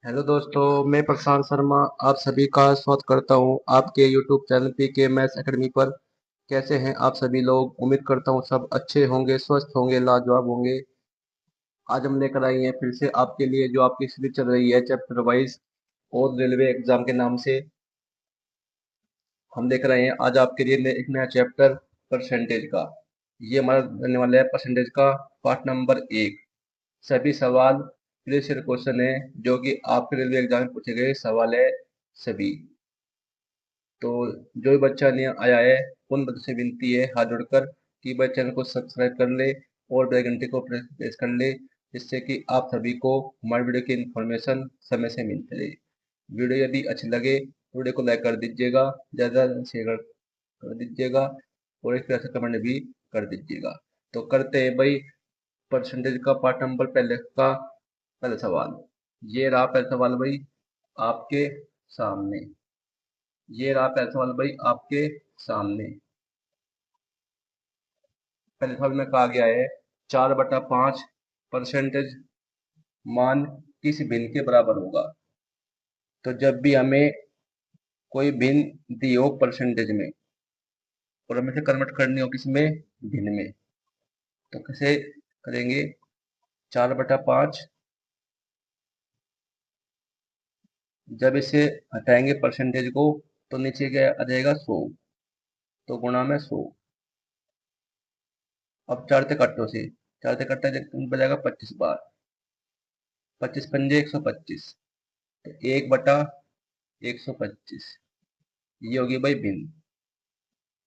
Hello दोस्तों, मैं प्रशांत शर्मा आप सभी का स्वागत करता हूं आपके YouTube channel PK Maths Academy पर। कैसे हैं आप सभी लोग? उम्मीद करता हूं सब अच्छे होंगे, स्वस्थ होंगे, लाजवाब होंगे। आज हम लेकर आए हैं फिर से आपके लिए जो आपकी सीरीज चल रही है चैप्टर वाइज और रेलवे एग्जाम के नाम से। हम लेकर आए हैं आज आपके लिए एक नया चैप्टर परसेंटेज का। ये हमारा रहने वाला है परसेंटेज का पार्ट नंबर 1। सभी सवाल प्रीवियस ईयर क्वेश्चन है जो कि आपके रेलवे एग्जाम में पूछे गए सवाल है सभी। तो जो भी बच्चा नया आया है उन बच्चों से विनती है हाथ जोड़कर कि भाई चैनल को सब्सक्राइब कर ले और बेल घंटे को प्रेस कर ले, जिससे कि आप सभी को हमारे वीडियो की इन्फॉर्मेशन समय से मिलती रहे। वीडियो यदि अच्छी लगे तो वीडियो को लाइक कर दीजिएगा, ज़्यादा शेयर कर दीजिएगा और एक तरह से कमेंट भी कर दीजिएगा। तो करते हैं भाई परसेंटेज का पार्ट नंबर पहले का पहला सवाल। ये रहा पहला सवाल भाई आपके सामने। ये रहा पहला सवाल भाई आपके सामने। पहले सवाल में कहा गया है 4/5 परसेंटेज मान किस भिन्न के बराबर होगा। तो जब भी हमें कोई भिन्न दी हो परसेंटेज में और हमें से कन्वर्ट करनी हो किसमें, भिन्न में, तो कैसे करेंगे? 4/5 जब इसे हटाएंगे परसेंटेज को तो नीचे क्या आ जाएगा 100, तो गुणा में 100। अब चार से कट्टों से, चार से कट्टा बजाएगा 25 बार, 25 पंजे 125, तो 1/125 ये होगी भाई भिन्न।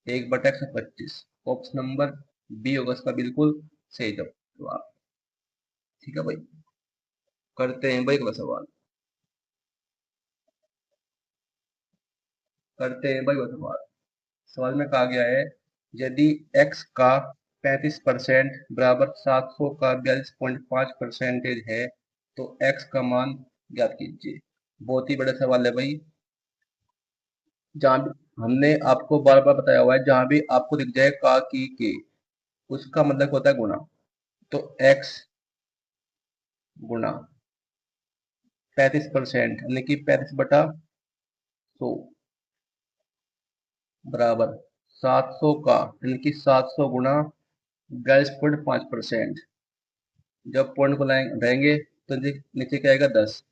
1/125 ऑप्शन नंबर बी होगा इसका बिल्कुल सही जवाब। ठीक है भाई, करते हैं भाई अगला सवाल। करते हैं भाई अगला सवाल। सवाल में कहा गया है यदि x का 35% बराबर 700 का 42.5% है तो x का मान ज्ञात कीजिए। बहुत ही बड़ा सवाल है भाई। जहां भी हमने आपको बार बार बताया हुआ है, जहां भी आपको दिख जाए का की के, उसका मतलब होता है गुणा। तो x गुणा 35% यानी कि 35/100 बराबर 700 का यानी कि 700 गुणा 42.5%। जब पॉइंट को रहेंगे तो नीचे क्या आएगा 10,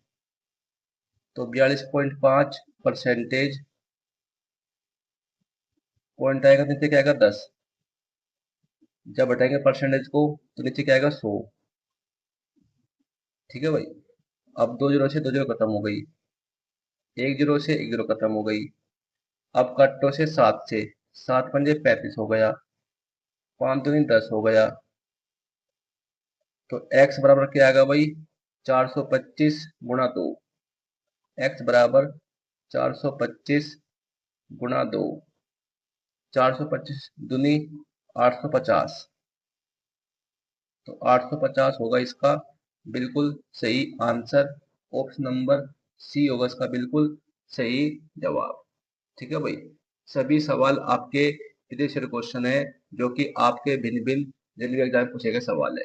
तो 42.5% पॉइंट आएगा, नीचे क्या आएगा 10। जब हटाएंगे परसेंटेज को तो नीचे क्या आएगा 100। ठीक है भाई, अब 2 जीरो से 2 जीरो खत्म हो गई, 1 जीरो से 1 जीरो खत्म हो गई। अब कट्टो से 7 से, 7 पंजे 35 हो गया, 5 दूनी 10 हो गया। तो x बराबर क्या आएगा भाई 425 गुणा 2। x बराबर 425 गुणा 2, 425 दूनी 850, तो 850 होगा इसका बिल्कुल सही आंसर। ऑप्शन नंबर सी होगा इसका बिल्कुल सही जवाब। ठीक है भाई, सभी सवाल आपके प्रीवियस ईयर क्वेश्चन है जो कि आपके भिन्न भिन्न रेलवे एग्जाम में पूछे गए सवाल है।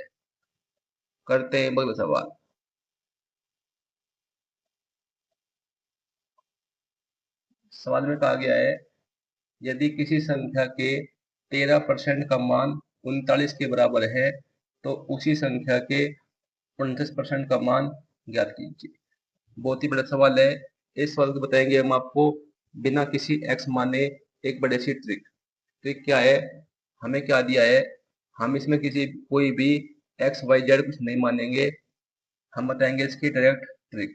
करते हैं अगला सवाल। सवाल में कहा गया है यदि किसी संख्या के 13% का मान 39 के बराबर है तो उसी संख्या के 29% का मान ज्ञात कीजिए। बहुत ही बड़ा सवाल है। इस सवाल को बताएंगे हम आपको बिना किसी एक्स माने एक बड़े सी ट्रिक। ट्रिक क्या है? हमें क्या दिया है, हम इसमें किसी कोई भी एक्स वाई जेड कुछ नहीं मानेंगे, हम बताएंगे इसकी डायरेक्ट ट्रिक।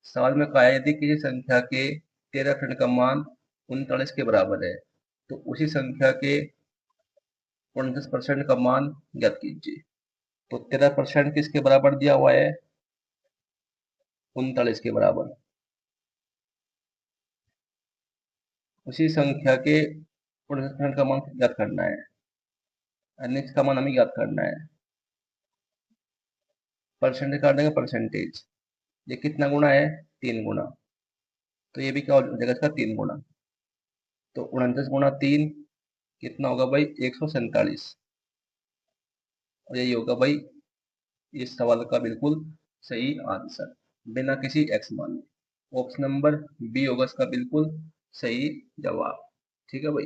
सवाल में कहा है यदि किसी संख्या के 13% का मान 39 के बराबर है तो उसी संख्या के 29% का मान ज्ञात कीजिए। तो 13% किसके बराबर दिया हुआ है? 39 के बराबर। उसी संख्या के 29% का मान ज्ञात करना है, नेक्स्ट का मान हमें ज्ञात करना है। परसेंटेज काट देंगे, परसेंटेज ये कितना गुना है? 3 गुना, तो ये भी क्या हो जाएगा इसका 3 गुना। तो 29 गुना 3 कितना होगा भाई 147, और यही होगा भाई इस सवाल का बिल्कुल सही आंसर। बिना किसी एक्स माने। ऑप्शन नंबर बी होगा इसका बिल्कुल सही जवाब। ठीक है भाई,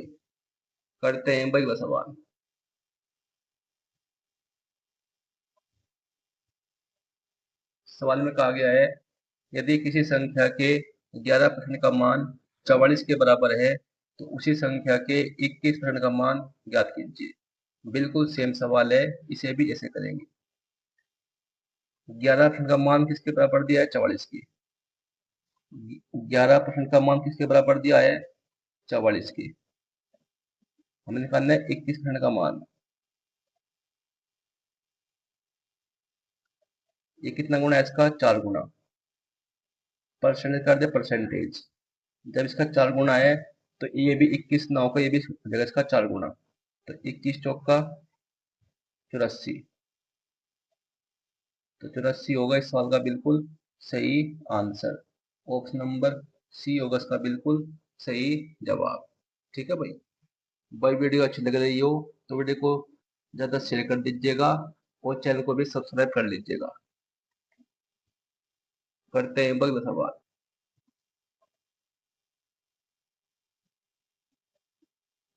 करते हैं भाई वह सवाल। सवाल में कहा गया है, यदि किसी संख्या के 11% का मान 44 के बराबर है तो उसी संख्या के 21% का मान ज्ञात कीजिए। बिल्कुल सेम सवाल है, इसे भी ऐसे करेंगे। 11% का मान किसके बराबर दिया है? 44 की। 11% का मान किसके बराबर दिया है? 44 की। हमें निकालना है 21% का मान। ये कितना गुना है इसका? 4 गुना। परसेंटेज कर दे परसेंटेज। जब इसका 4 गुना है तो ये भी 21 ना होगा, ये भी हो जाएगा इसका 4 गुना। तो 21 चौका 84। तो 84 होगा इस सवाल का बिल्कुल सही आंसर। ऑप्शन नंबर सी होगा इसका बिल्कुल सही जवाब। ठीक है भाई, भाई वीडियो अच्छी लग रही हो तो वीडियो को ज़्यादा शेयर कर दीजिएगा और चैनल को भी सब्सक्राइब कर लीजिएगा। करते हैं अगला सवाल।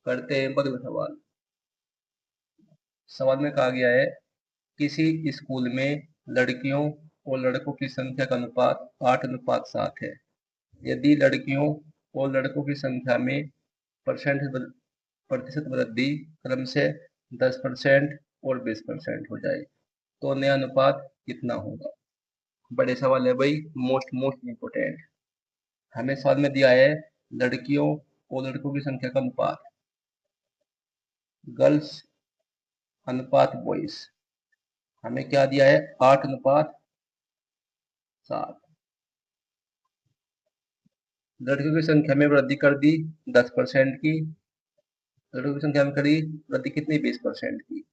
करते हैं अगला सवाल। सवाल में कहा गया है, किसी स्कूल में लड़कियों और लड़कों की संख्या का अनुपात 8:7 है। यदि लड़कियों और लड़कों की संख्या में परसेंट प्रतिशत वृद्धि क्रम से 10% और 20% हो जाए तो नया अनुपात कितना होगा? बड़े सवाल है भाई, मोस्ट मोस्ट इम्पोर्टेंट। हमें सवाल में दिया है लड़कियों और लड़कों की संख्या का अनुपात, गर्ल्स अनुपात बॉयज। हमें क्या दिया है? 8:7। लड़कियों की संख्या में वृद्धि कर दी 10% की, लड़कों की संख्या में करी वृद्धि कितनी? 20% की।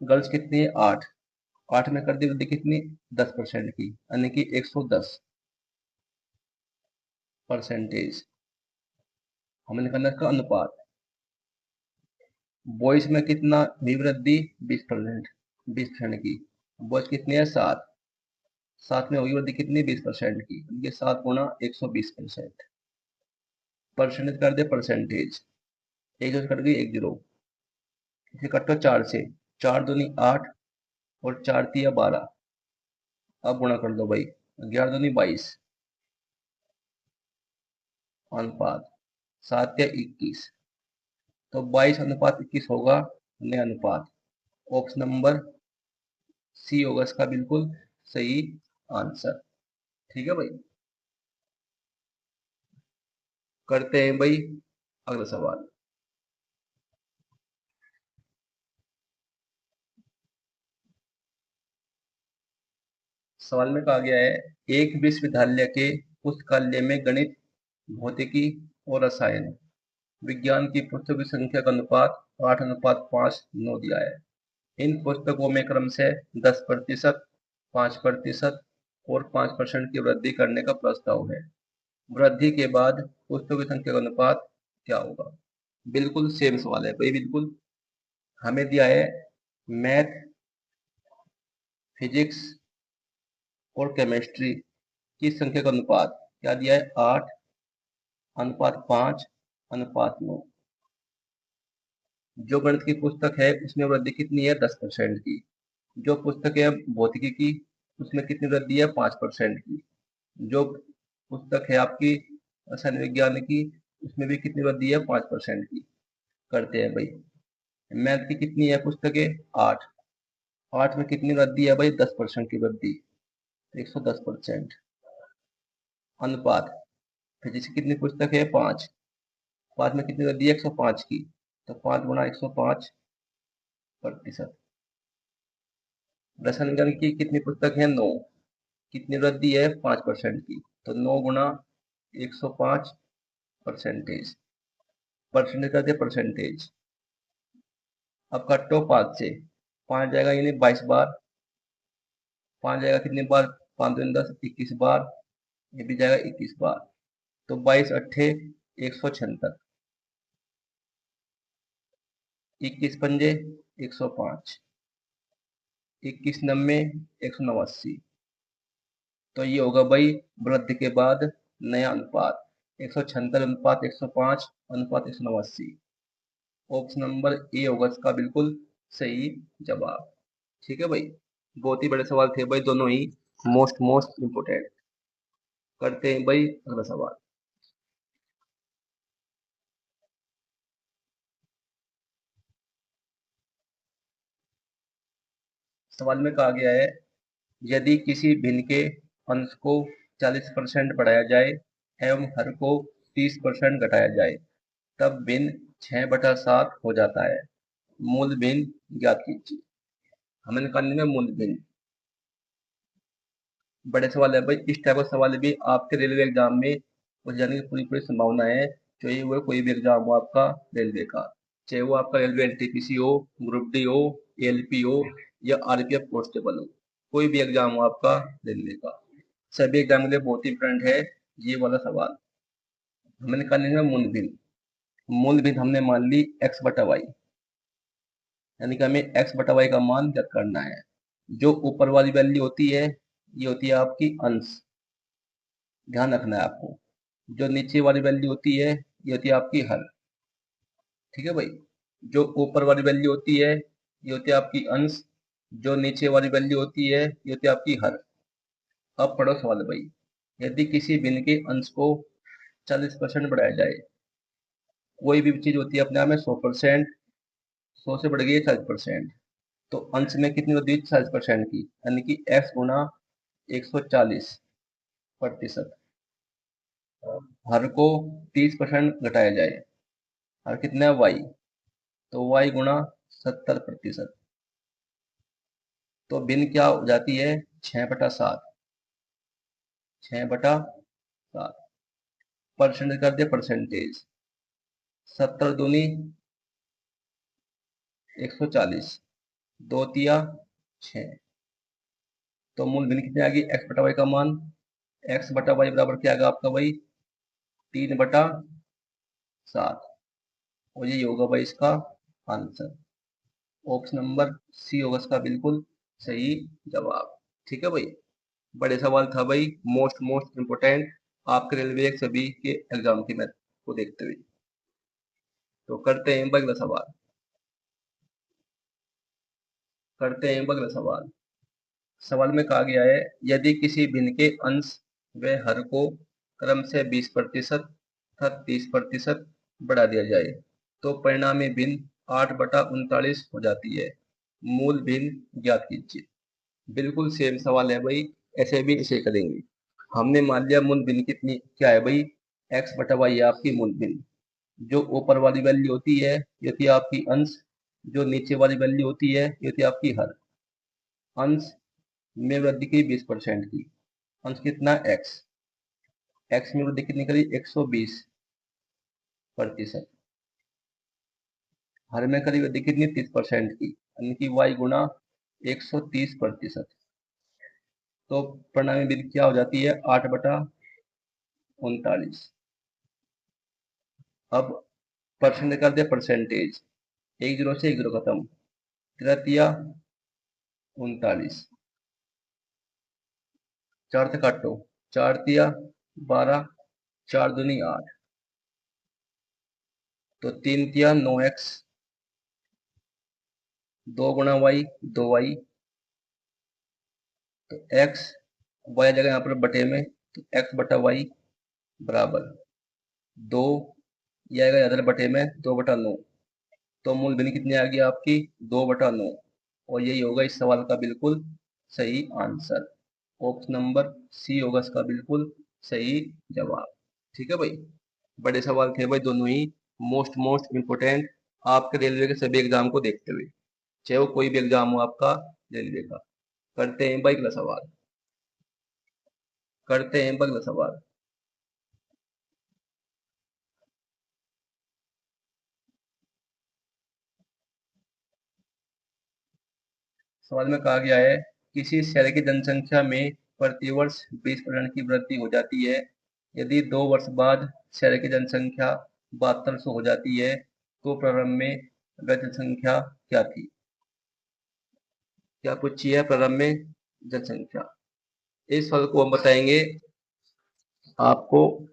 गर्ल्स कितनी है? 8। 8 में कर दी वृद्धि कितनी? 10% की, यानी कि 110%। हमने निकालना इसका अनुपात। बॉयज में कितना भी वृद्धि? 20%। 20% की। बॉयज कितनी है? 7। 7 में होगी वृद्धि कितनी? 20% की, ये 7 गुना 120%। परसेंटेज कर दे परसेंटेज। एक जीरो कट गई, एक जीरो। इसे कटो 4 से। 4 दूनी 8 और 4 तिया 12। अब गुणा कर दो भाई, 11 दूनी 22। अनुपात 7 या 21। तो 22:21 होगा नया अनुपात। ऑप्शन नंबर सी होगा इसका बिल्कुल सही आंसर। ठीक है भाई, करते हैं भाई अगला सवाल। सवाल में कहा गया है, एक विश्वविद्यालय के पुस्तकालय में गणित, भौतिकी और रसायन विज्ञान की पुस्तकों की संख्या का अनुपात 8:5:9 दिया है। इन पुस्तकों में क्रम से 10%, 5% और 5% की वृद्धि करने का प्रस्ताव है। वृद्धि के बाद पुस्तकों की संख्या का अनुपात क्या होगा? बिल्कुल सेम सवाल है भाई, बिल्कुल। हमें दिया है मैथ, फिजिक्स और केमिस्ट्री की संख्या का अनुपात क्या दिया है? 8:5:9। जो गणित की पुस्तक है उसमें वृद्धि कितनी है? 10% की। जो पुस्तक है भौतिकी की उसमें कितनी वृद्धि है? 5% की। जो पुस्तक है आपकी रसायन विज्ञान की उसमें भी कितनी वृद्धि है? 5% की। करते हैं भाई। मैथ की कितनी है पुस्तकें? 8। 8 में कितनी वृद्धि है भाई? 10% की वृद्धि, 110%। अनुपात फिजिक्स की कितनी पुस्तक है? 5। 5 में कितनी वृद्धि है? 105 की। तो 5 गुणा 105%। रसायन विज्ञान की कितनी पुस्तक है? 9। कितनी वृद्धि है? 5% की। तो 9 गुणा 105%। परसेंटेज करते परसेंटेज। अब काटो 5 से। 5 जाएगा यानी 22 बार। 5 जाएगा कितनी बार? 5 दूनी 10, 21 बार। ये भी जाएगा 21 बार। तो 22 अट्ठे 176। 21 पंजे 105। 21 नब्बे 189। तो ये होगा भाई वृद्धि के बाद नया अनुपात 176 अनुपात 105 अनुपात 189। ऑप्शन नंबर ए होगा इसका बिल्कुल सही जवाब। ठीक है भाई, बहुत ही बड़े सवाल थे भाई, दोनों ही मोस्ट मोस्ट इम्पोर्टेंट। करते हैं भाई अगला सवाल। सवाल में कहा गया है, यदि किसी भिन्न के अंश को 40% बढ़ाया जाए एवं हर को 30% घटाया जाए, तब भिन्न 6/7 हो जाता है। मूल भिन्न ज्ञात कीजिए। हमें निकालने में मूल भिन्न। बड़े सवाल है भाई, इस टाइप का सवाल भी आपके रेलवे एग्जाम में हो जाने की पूरी पूरी संभावना है। चाहे वो कोई भी एग्जाम हो आपका रेलवे का, चाहे वो आपका रेलवे एनटीपीसी हो, ग्रुप डी हो, एएलपी हो या आरपीएफ कांस्टेबल हो, कोई भी एग्जाम हो आपका रेलवे का, सभी एग्जाम के लिए बहुत इंपॉर्टेंट है ये वाला सवाल। हमें निकालने में मूल भिन्न। मूल भिन्न हमने मान ली x/y, यानी कि हमें x/y का मान ज्ञात करना है। जो ऊपर वाली वैल्यू होती है ये होती है आपकी अंश, ध्यान रखना है आपको। जो नीचे वाली वैल्यू होती है ये होती है आपकी हर। ठीक है भाई, जो ऊपर वाली वैल्यू होती है ये होती है आपकी अंश, जो नीचे वाली वैल्यू होती है ये होती है आपकी हर। अब पढ़ो सवाल भाई, यदि किसी भिन्न के अंश को 40% बढ़ाया जाए, कोई भी चीज होती है अपने आप में 100%, 100 से बढ़ गई है 40%, तो अंश में कितनी वृद्धि हुई 40% की, यानी कि x गुना 140%। हर को 30% घटाया जाए, हर कितना है y, तो y गुना 70%। तो भिन्न क्या हो जाती है 6/7, 6/7। परसेंटेज कर दिया परसेंटेज, 70 दूनी 140, 2 तिया 6। तो मूल भिन्न कितनी आ गई x/y का मान, x/y बराबर क्या आएगा आपका भाई 3/7, और ये होगा भाई इसका आंसर। ऑप्शन नंबर सी होगा इसका बिल्कुल सही जवाब। ठीक है भाई, बड़े सवाल था भाई, मोस्ट मोस्ट इम्पोर्टेंट आपके रेलवे के सभी के एग्जाम की मैथ को देखते हुए। तो करते हैं अगला सवाल। सवाल में कहा गया है, यदि किसी भिन्न के अंश व हर को क्रम से 20% तथा 30% बढ़ा दिया जाए, तो परिणामी भिन्न 8/39 हो जाती है। मूल भिन्न ज्ञात कीजिए। बिल्कुल सेम सवाल है भाई, ऐसे भी इसे करेंगे। हमने मान लिया मूल भिन्न कितनी क्या है भाई, x/y है आपकी मूल भिन्न। जो ऊपर वाली वैल्यू होती है ये होती है आपकी अंश, जो नीचे वाली वैल्यू होती है ये होती है आपकी हर। अंश में वृद्धि की 20% की, अंश कितना x, x में वृद्धि कितनी करी 120%। हर में करी वृद्धि कितनी 30% की, यानी कि y गुना 130%। तो परिणामी वृद्धि क्या हो जाती है 8/39। अब परसेंट कर दिया परसेंटेज, एक जीरो से एक जीरो खत्म, 3 तिया 39, 4 से काटो, 4 तिया 12, 4 दूनी 8, तो 3 तिया 9x, 2 गुना y 2y, तो x y जगह यहाँ पर बटे में, तो x/y बराबर 2, यह आएगा इधर बटे में 2/9। तो मूल भिन्न कितनी आ गई आपकी 2/9, और यही होगा इस सवाल का बिल्कुल सही आंसर। ऑप्शन नंबर सी होगा इसका बिल्कुल सही जवाब। ठीक है भाई, बड़े सवाल थे भाई दोनों ही, मोस्ट मोस्ट इम्पोर्टेंट आपके रेलवे के सभी एग्जाम को देखते हुए, चाहे वो कोई भी एग्जाम हो आपका रेलवे का। करते हैं भाई अगला सवाल। सवाल में कहा गया है, किसी शहर की जनसंख्या में प्रतिवर्ष 20% की वृद्धि हो जाती है। यदि 2 वर्ष बाद शहर की जनसंख्या 7200 हो जाती है, तो प्रारंभ में वह जनसंख्या क्या थी। क्या पूछी है प्रारंभ में जनसंख्या, इस सवाल को हम बताएंगे आपको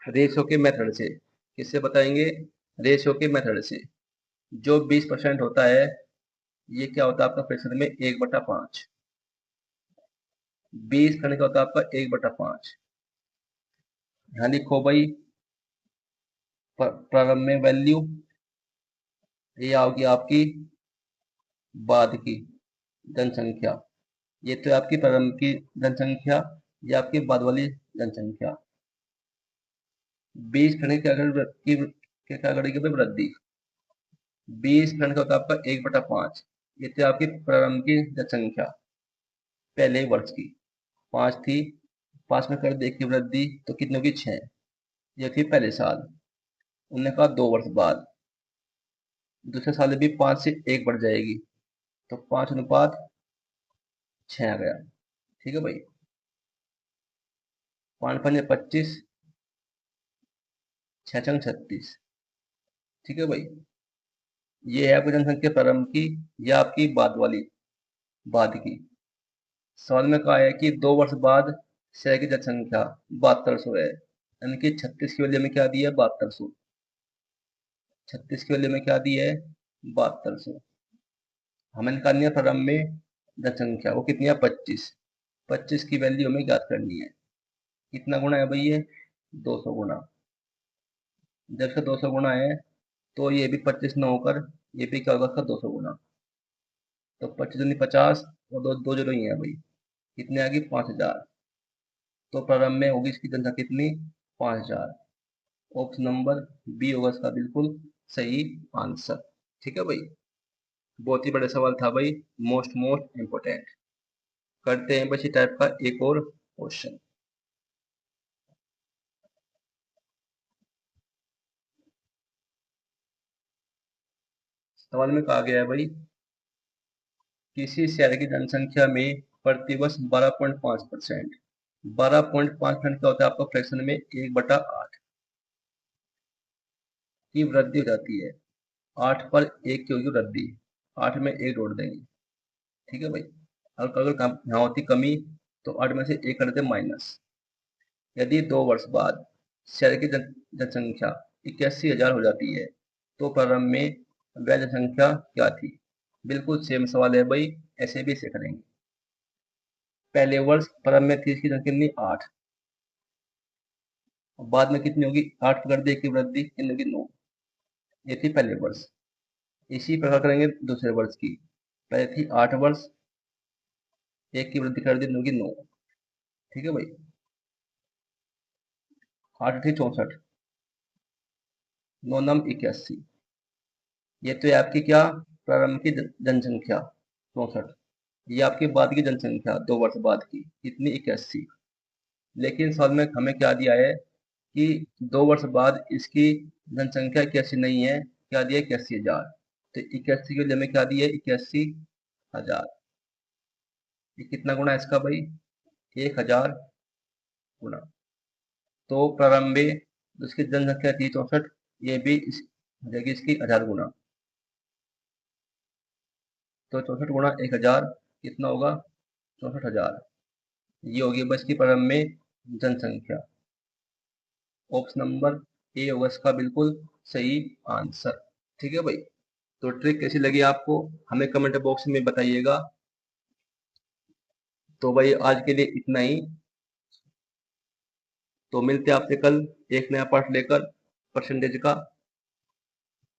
रेशियो के मेथड से। किससे बताएंगे? रेशियो के मेथड से। जो 20% होता है ये क्या होता है आपका फ्रैक्शन में 1/5। 20 करने का होता है आपका 1/5। यहाँ लिखो भाई प्रारंभ में वैल्यू, ये आओगी आपकी बाद की जनसंख्या। ये तो है आपकी प्रारंभ की जनसंख्या, ये आपकी बाद वाली जनसंख्या। 20 करने की क्या करेगी भाई? वृद्धि। 20 करने का होता है आपका 1/5। ये तो आपकी प्रारंभ की जनसंख्या पहले वर्ष की 5 थी, 5 में कर दे की वृद्धि तो कितने की 6। ये थी पहले साल। उन्होंने कहा 2 वर्ष बाद दूसरे साल भी 5 से 1 बढ़ जाएगी, तो 5:6 आ गया। ठीक है भाई। 5 5 25, 6 छंग 36। ठीक है भाई। ये है आपकी जनसंख्या प्रारंभ की या आपकी बाद की। सवाल में कहा है कि 2 वर्ष बाद शहर की जनसंख्या 7200 है, यानी कि 36 की वैल्यू में क्या दी है? 7200। 36 की वैल्यू में क्या दी है? 7200। हमें निकालनी है प्रारंभ में जनसंख्या, वो कितनी है? 25। 25 की वैल्यू हमें ज्ञात करनी है। कितना गुना है भाई? ये 200 गुना। जब से 200 गुना है तो ये भी 25 न होकर ये भी क्या होगा? इसका 200 गुना। तो 25 दूनी 50 और दो जीरो ही है भाई। कितने आ गई? 5000। तो प्रारंभ में होगी इसकी जनसंख्या कितनी? 5000। ऑप्शन नंबर बी होगा इसका बिल्कुल सही आंसर। ठीक है भाई। बहुत ही बड़ा सवाल था भाई, मोस्ट इम्पोर्टेंट। करते हैं बस इसी टाइप का एक और क्वेश्चन। सवाल में कहा गया है भाई, किसी शहर की जनसंख्या में प्रतिवर्ष 12.5%। 12.5% क्या होता है आपका फ्रैक्शन में? 1/8 की वृद्धि हो जाती है। 8 पर 1 की होगी वृद्धि, 8 में 1 जोड़ देंगे। ठीक है भाई। अगर यहाँ होती कमी तो 8 में से 1 कर दे माइनस। यदि 2 वर्ष बाद शहर की जनसंख्या 81,000 हो जाती है तो प्रारंभ में वह जनसंख्या क्या थी? बिल्कुल सेम सवाल है भाई, ऐसे भी इसे करेंगे। पहले वर्ष प्रारंभ में थी इसकी जनसंख्या कितनी? 8। बाद में कितनी होगी? 8 कर दे की वृद्धि कितनी होगी? 9। ये थी पहले वर्ष। इसी प्रकार करेंगे दूसरे वर्ष की। पहले थी 8 वर्ष, 1 की वृद्धि कर दी, होगी 9। ठीक है भाई। 8 थी 64, 9 नम 81। ये तो है आपकी क्या? प्रारंभ की जनसंख्या 64। ये आपकी बाद की जनसंख्या 2 वर्ष बाद की कितनी? 81। लेकिन सवाल में हमें क्या दिया है कि 2 वर्ष बाद इसकी जनसंख्या 81 नहीं है, क्या दिया? 81,000। तो 81 के लिए हमें क्या दिया? 81,000। ये कितना गुना है इसका भाई? 1000 गुना। तो प्रारंभ में उसकी जनसंख्या थी 64, ये भी हो जाएगी इसकी 1000 गुना। तो 64 गुणा 1000 कितना होगा? 64,000। ये होगी बस की प्रारंभ में जनसंख्या। ऑप्शन नंबर ए होगा इसका बिल्कुल सही आंसर। ठीक है भाई। तो ट्रिक कैसी लगी आपको हमें कमेंट बॉक्स में बताइएगा। तो भाई आज के लिए इतना ही। तो मिलते हैं आपसे कल एक नया पार्ट लेकर परसेंटेज का।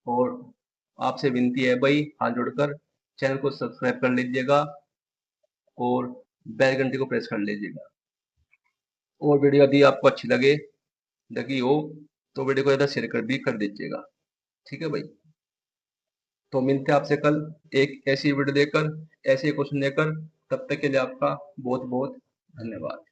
और आपसे विनती है भाई हाथ जोड़कर चैनल को सब्सक्राइब कर लीजिएगा और बेल घंटी को प्रेस कर लीजिएगा। और वीडियो यदि आपको अच्छी लगी हो तो वीडियो को ज़्यादा शेयर कर दीजिएगा। ठीक है भाई। तो मिलते हैं आपसे कल एक ऐसी वीडियो लेकर, ऐसे क्वेश्चन लेकर। तब तक के लिए आपका बहुत बहुत धन्यवाद।